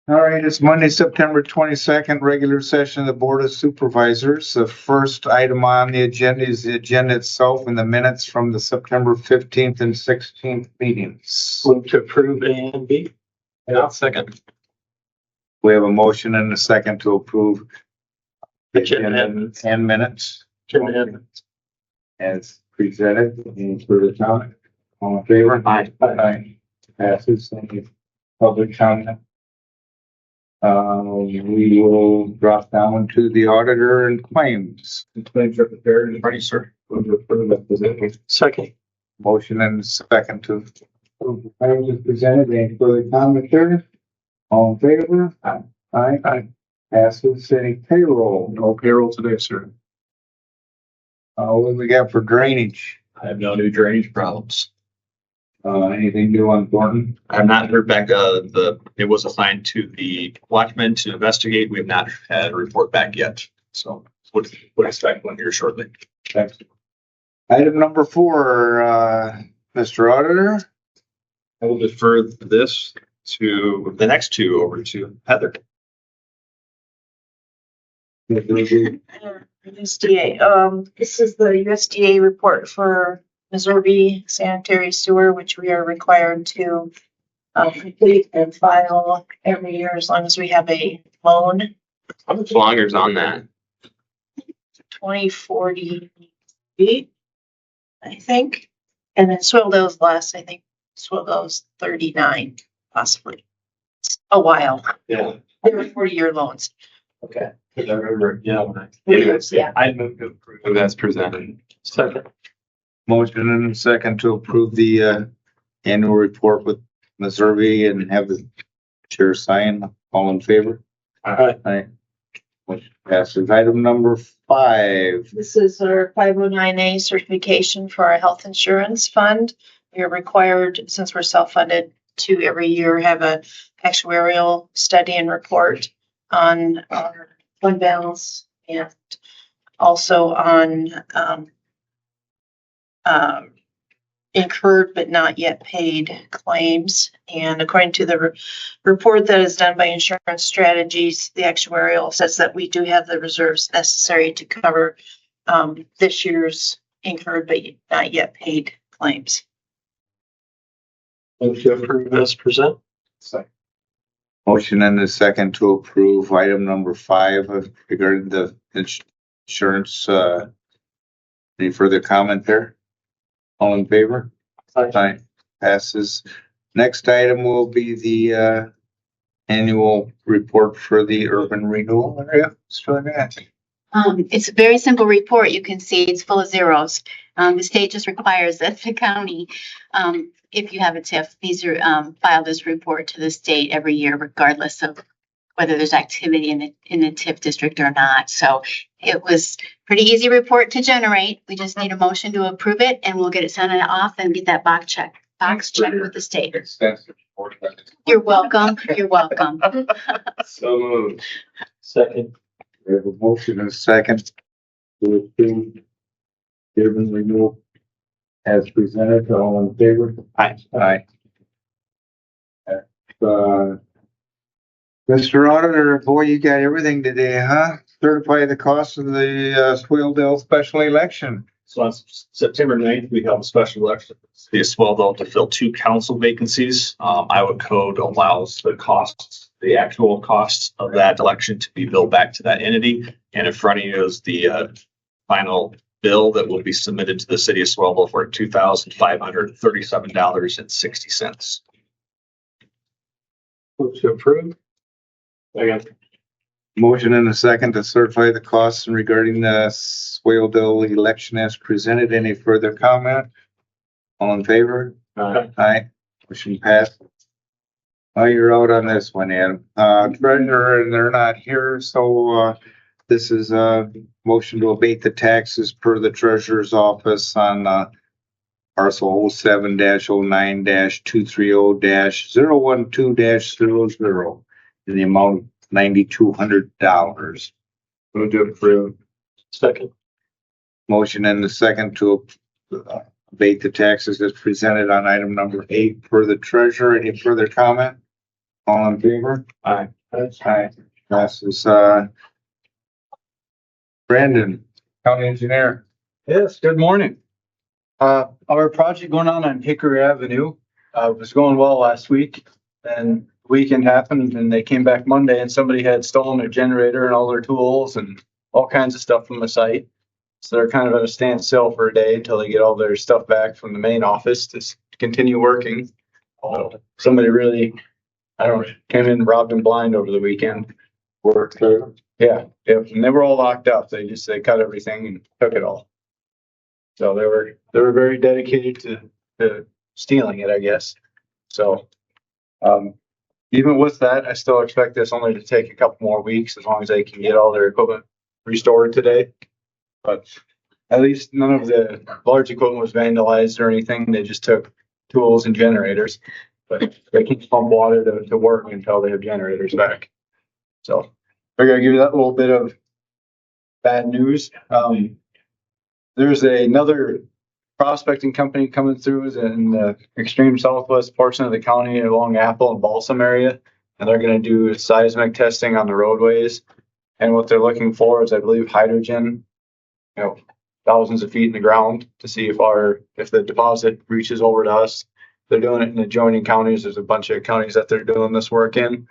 All right, it's Monday, September 22nd, regular session of the Board of Supervisors. The first item on the agenda is the agenda itself and the minutes from the September 15th and 16th meetings. Move to approve A and B. Yeah, second. We have a motion and a second to approve the Agenda. agenda and minutes Agenda. as presented. Any further comment? All in favor? Aye. Aye. Passes. Any public comment? We will drop down to the auditor and claims. Claims are prepared and ready, sir. Move to approve that presented. Second. Motion and second to approve the claims as presented. Any further comment there? All in favor? Aye. Aye. Aye. Passes. Any payroll? No payroll today, sir. What do we got for drainage? I have no new drainage problems. Anything new on Thornton? I have not heard back. It was assigned to the watchman to investigate. We have not had a report back yet. So would expect one here shortly. Thanks. Item number 4, Mr. Auditor. I will defer this to the next two over to Heather. USDA. This is the USDA report for Meservey Sanitary Sewer, which we are required to complete and file every year as long as we have a loan. How much longer is on that? 2048, I think. And then Swaledale's less, I think Swaledale's 39, possibly. It's a while. Yeah. They were 40-year loans. Okay. I remember. Yeah. Yeah. I move to approve as presented. Second. Motion and second to approve the annual report with Meservey and have the chair sign. All in favor? Aye. Aye. Motion passes. Item number 5. This is our 509A certification for our health insurance fund. We are required, since we're self-funded, to every year have an actuarial study and report on our fund balance and also on incurred but not yet paid claims. And according to the report that is done by Insurance Strategies, the actuarial says that we do have the reserves necessary to cover this year's incurred but not yet paid claims. Move to approve as present. Motion and a second to approve item number 5 regarding the insurance. Any further comment there? All in favor? Aye. Passes. Next item will be the annual report for the urban renewal area. It's a very simple report. You can see it's full of zeros. The state just requires that the county, if you have a TIF, these are file this report to the state every year, regardless of whether there's activity in the TIF district or not. So it was pretty easy report to generate. We just need a motion to approve it, and we'll get it sent off and get that box checked with the state. You're welcome. You're welcome. So moved. Second. We have a motion and a second to approve the urban renewal as presented. All in favor? Aye. Aye. Mr. Auditor, boy, you got everything today, huh? Certify the cost of the Swaledale special election. So on September 9th, we held a special election for the city of Swaledale to fill 2 council vacancies. Iowa code allows the actual costs of that election to be billed back to that entity. And in front of you is the final bill that will be submitted to the city of Swaledale for $2,537.60. Move to approve. Second. Motion and a second to certify the costs and regarding the Swaledale election as presented. Any further comment? All in favor? Aye. Aye. Motion passed. Oh, you're out on this one, Adam. Treasurer, and they're not here, so this is a motion to abate the taxes per the treasurer's office on Parcel 07-09-230-012-00 in the amount of $9,200. Move to approve. Second. Motion and the second to abate the taxes as presented on item number 8 for the treasurer. Any further comment? All in favor? Aye. Aye. Passes. Brandon, county engineer. Yes, good morning. Our project going on Hickory Avenue, was going well last week. And weekend happened and they came back Monday and somebody had stolen their generator and all their tools and all kinds of stuff from the site. So they're kind of at a standstill for a day until they get all their stuff back from the main office to continue working. Somebody really, I don't know, came in and robbed them blind over the weekend. Work there. Yeah, and they were all locked up. They cut everything and took it all. So they were very dedicated to stealing it, I guess. So, even with that, I still expect this only to take a couple more weeks as long as they can get all their equipment restored today. But at least none of the large equipment was vandalized or anything. They just took tools and generators, but they can pump water to work until they have generators back. So we're gonna give you that little bit of bad news. There's another prospecting company coming through in the extreme southwest portion of the county along Apple and Balsam area, and they're going to do seismic testing on the roadways. And what they're looking for is, I believe, hydrogen, thousands of feet in the ground to see if the deposit reaches over to us. They're doing it in adjoining counties. There's a bunch of counties that they're doing this work in.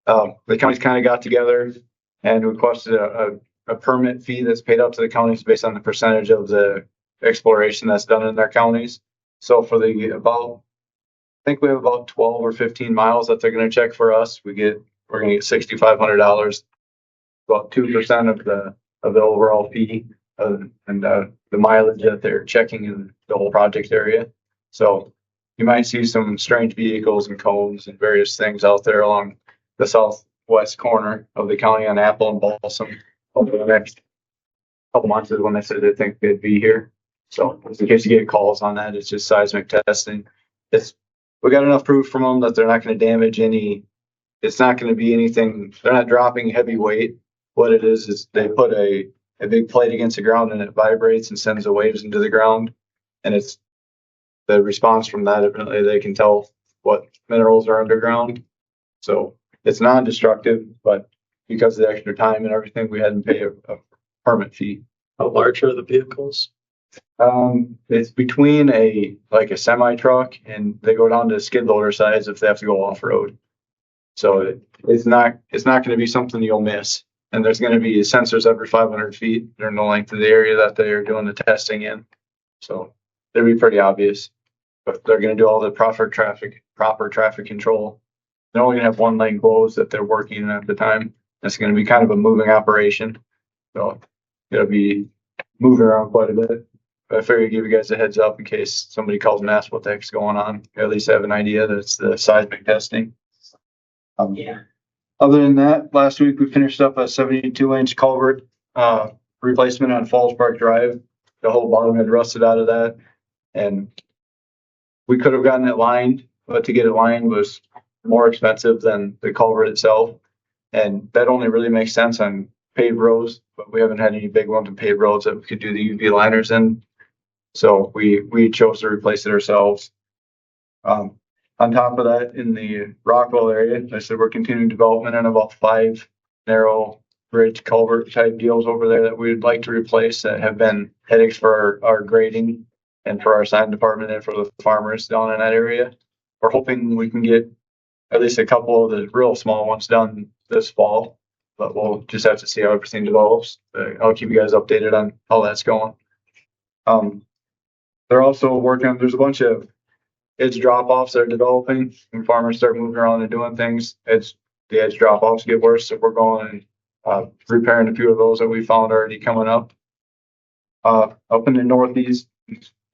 The counties kind of got together and requested a permit fee that's paid out to the counties based on the percentage of the exploration that's done in their counties. So for I think we have about 12 or 15 miles that they're going to check for us. We're going to get $6,500, about 2% of the overall fee, and the mileage that they're checking in the whole project area. So you might see some strange vehicles and cones and various things out there along the southwest corner of the county on Apple and Balsam over the next couple months is when they said they think they'd be here. So in case you get calls on that, it's just seismic testing. We got enough proof from them that they're not going to damage any. It's not going to be anything. They're not dropping heavy weight. What it is they put a big plate against the ground and it vibrates and sends the waves into the ground. And it's the response from that. Apparently they can tell what minerals are underground. So it's non-destructive, but because of the extra time and everything, we had to pay a permit fee. How large are the vehicles? It's between a semi truck and they go down to skid loader size if they have to go off road. So it's not going to be something you'll miss. And there's going to be sensors every 500 feet during the length of the area that they're doing the testing in. So it'll be pretty obvious, but they're going to do all the proper traffic control. They're only going to have one lane closed that they're working at the time. It's going to be kind of a moving operation. So it'll be moving around quite a bit. But I figured I'd give you guys a heads up in case somebody calls and asks what the heck's going on. You at least have an idea that it's the seismic testing. Other than that, last week we finished up a 72-inch culvert replacement on Falls Park Drive. The whole bottom had rusted out of that. And we could have gotten it lined, but to get it lined was more expensive than the culvert itself. And that only really makes sense on paved roads, but we haven't had any big ones on paved roads that we could do the UV liners in. So we chose to replace it ourselves. On top of that, in the Rockwell area, I said we're continuing development in about 5 narrow bridge culvert type deals over there that we'd like to replace that have been headaches for our grading and for our sign department and for the farmers down in that area. We're hoping we can get at least a couple of the real small ones done this fall, but we'll just have to see how everything develops. I'll keep you guys updated on how that's going. They're also working on, there's a bunch of edge drop-offs that are developing when farmers start moving around and doing things. The edge drop-offs get worse, so we're going and repairing a few of those that we found already coming up. Up in the northeast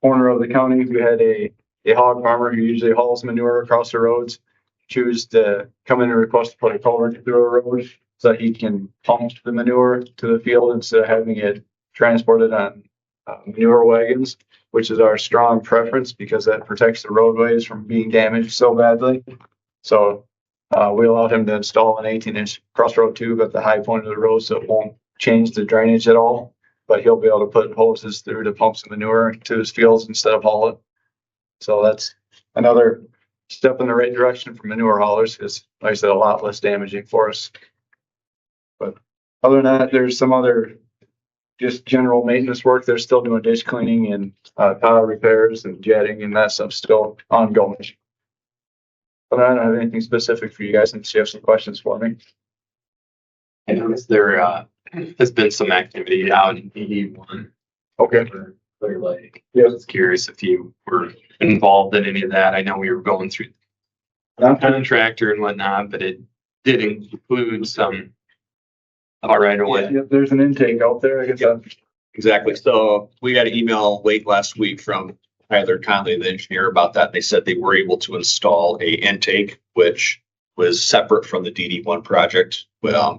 corner of the county, we had a hog farmer who usually hauls manure across the roads choose to come in and request to put a culvert through a road so that he can pump the manure to the field instead of having it transported on manure wagons, which is our strong preference because that protects the roadways from being damaged so badly. So we allowed him to install an 18-inch crossroad tube at the high point of the road so it won't change the drainage at all, but he'll be able to put hoses through to pump some manure to his fields instead of haul it. So that's another step in the right direction for manure haulers because, like I said, a lot less damaging for us. But other than that, there's some other just general maintenance work. They're still doing ditch cleaning and tile repairs and jetting and that stuff still ongoing. But I don't have anything specific for you guys unless you have some questions for me. I noticed there has been some activity out in ED1 Okay. for Clear Lake. Yeah. I was curious if you were involved in any of that. I know we were going through the contractor and whatnot, but it did include some of our right away. Yeah, there's an intake out there. I guess. Exactly. So we got an email late last week from Tyler Conley, the engineer, about that. They said they were able to install a intake, which was separate from the DD1 project.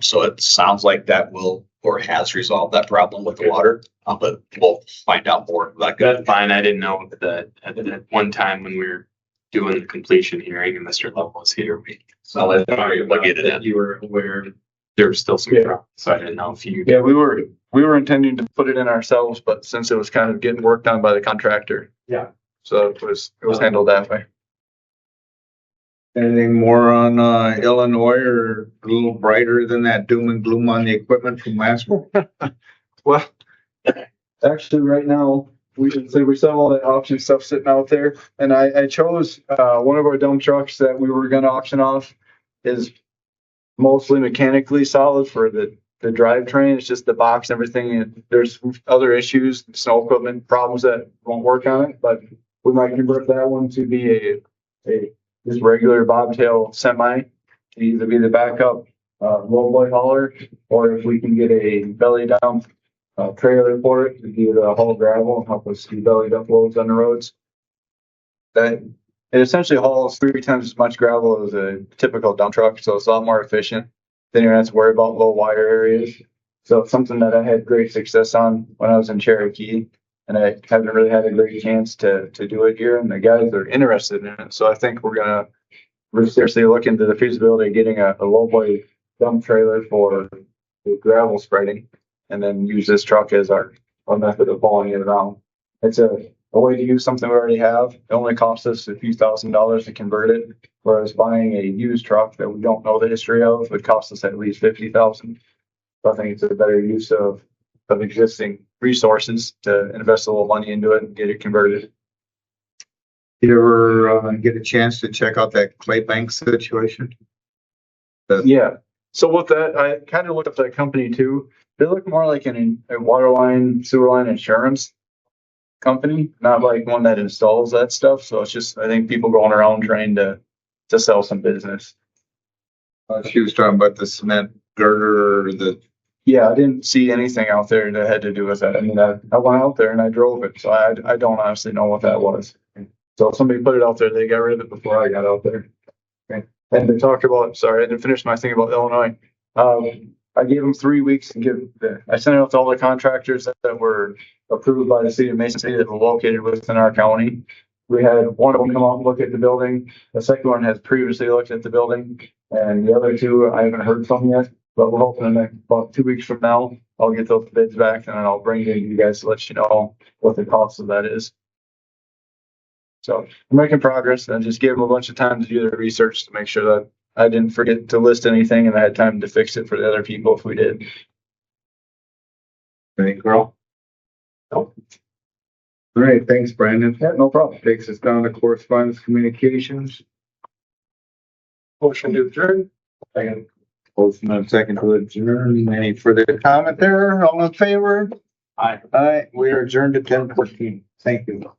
So it sounds like that will or has resolved that problem with the water. But we'll find out more. That's fine. I didn't know that at that one time when we were doing the completion hearing and Mr. Love was here, So let's look at it. you were aware there was still some Yeah. problems. So I didn't know if you. Yeah, we were intending to put it in ourselves, but since it was kind of getting worked on by the contractor. Yeah. So it was handled that way. Anything more on Illinois or a little brighter than that doom and gloom on the equipment from last week? Well, actually, right now we still have all that auction stuff sitting out there, and I chose one of our dump trucks that we were going to auction off is mostly mechanically solid for the drivetrain. It's just the box and everything. And there's other issues, snow equipment problems that won't work on it, but we might convert that one to be a just regular bobtail semi, to either be the backup lowboy hauler, or if we can get a belly dump trailer for it to do the haul gravel and help us do belly dump loads on the roads. That it essentially hauls 3 times as much gravel as a typical dump truck, so it's a lot more efficient. Then you don't have to worry about low wire areas. So it's something that I had great success on when I was in Cherokee, and I haven't really had a great chance to do it here. And the guys are interested in it, so I think we're seriously look into the feasibility of getting a lowboy dump trailer for the gravel spreading, and then use this truck as our method of hauling it around. It's a way to use something we already have. It only costs us a few $1,000s to convert it, whereas buying a used truck that we don't know the history of would cost us at least $50,000. So I think it's a better use of existing resources to invest a little money into it and get it converted. You ever get a chance to check out that clay bank situation? Yeah. So with that, I kind of looked up that company too. They look more like a water line, sewer line insurance company, not like one that installs that stuff. So it's just, I think people going around trying to sell some business. She was talking about the cement girder or the. Yeah, I didn't see anything out there that had to do with that. I mean, I went out there and I drove it, so I don't honestly know what that was. So if somebody put it out there, they got rid of it before I got out there. Okay. And they talked about, sorry, I didn't finish my thing about Illinois. I gave them 3 weeks to I sent it out to all the contractors that were approved by the city of Mason City that were located within our county. We had one of them come out and look at the building. The second one has previously looked at the building, and the other 2 I haven't heard from yet. But we're hoping in about 2 weeks from now, I'll get those bids back and then I'll bring it to you guys to let you know what the cost of that is. So I'm making progress, and I just gave them a bunch of time to do their research to make sure that I didn't forget to list anything and I had time to fix it for the other people if we did. Any girl? Nope. All right, thanks, Brandon. Yeah, no problem. Takes us down to correspondence communications. Motion to adjourn. Second. Motion and second to adjourn. Any further comment there? All in favor? Aye. Aye. We are adjourned at 10:14. Thank you.